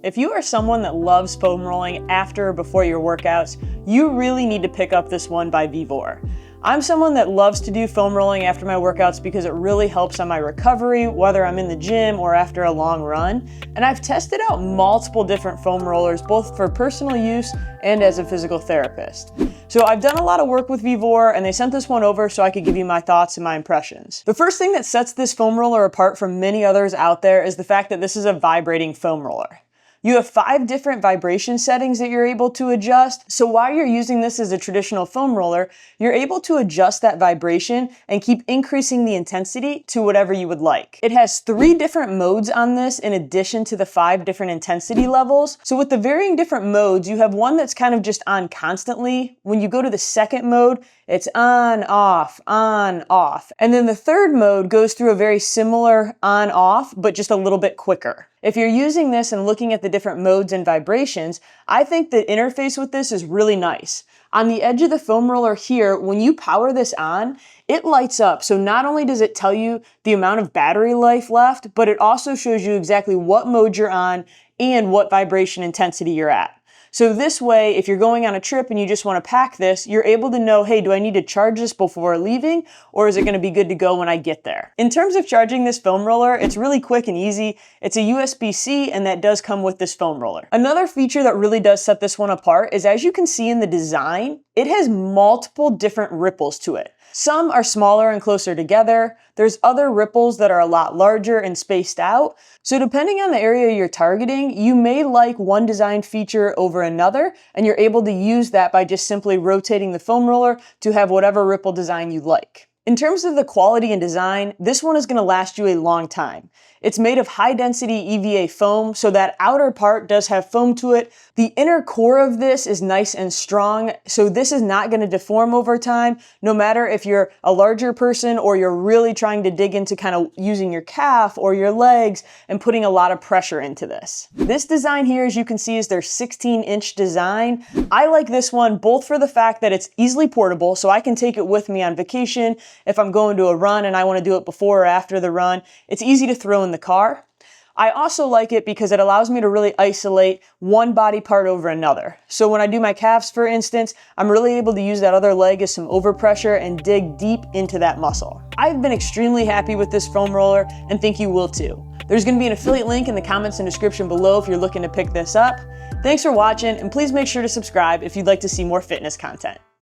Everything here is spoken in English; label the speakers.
Speaker 1: If you are someone that loves foam rolling after or before your workouts, you really need to pick up this one by Vevor. I'm someone that loves to do foam rolling after my workouts because it really helps on my recovery, whether I'm in the gym or after a long run. And I've tested out multiple different foam rollers, both for personal use and as a physical therapist. So I've done a lot of work with Vevor, and they sent this one over so I could give you my thoughts and my impressions. The first thing that sets this foam roller apart from many others out there is the fact that this is a vibrating foam roller. You have 5 different vibration settings that you're able to adjust. So while you're using this as a traditional foam roller, you're able to adjust that vibration and keep increasing the intensity to whatever you would like. It has 3 different modes on this in addition to the 5 different intensity levels. So with the varying different modes, you have one that's kind of just on constantly. When you go to the second mode, it's on, off, on, off. And then the third mode goes through a very similar on, off, but just a little bit quicker. If you're using this and looking at the different modes and vibrations, I think the interface with this is really nice. On the edge of the foam roller here, when you power this on, it lights up. So not only does it tell you the amount of battery life left, but it also shows you exactly what mode you're on and what vibration intensity you're at. So this way, if you're going on a trip and you just want to pack this, you're able to know, hey, do I need to charge this before leaving, or is it going to be good to go when I get there? In terms of charging this foam roller, it's really quick and easy. It's a USB-C, and that does come with this foam roller. Another feature that really does set this one apart is, as you can see in the design, it has multiple different ripples to it. Some are smaller and closer together. There's other ripples that are a lot larger and spaced out. So depending on the area you're targeting, you may like one design feature over another, and you're able to use that by just simply rotating the foam roller to have whatever ripple design you like. In terms of the quality and design, this one is going to last you a long time. It's made of high density EVA foam, so that outer part does have foam to it. The inner core of this is nice and strong, so this is not going to deform over time, no matter if you're a larger person or you're really trying to dig into kind of using your calf or your legs and putting a lot of pressure into this. This design here, as you can see, is their 16-inch design. I like this one both for the fact that it's easily portable, so I can take it with me on vacation. If I'm going to a run and I want to do it before or after the run, it's easy to throw in the car. I also like it because it allows me to really isolate one body part over another. So when I do my calves, for instance, I'm really able to use that other leg as some overpressure and dig deep into that muscle. I've been extremely happy with this foam roller and think you will too. There's going to be an affiliate link in the comments and description below if you're looking to pick this up. Thanks for watching, and please make sure to subscribe if you'd like to see more fitness content.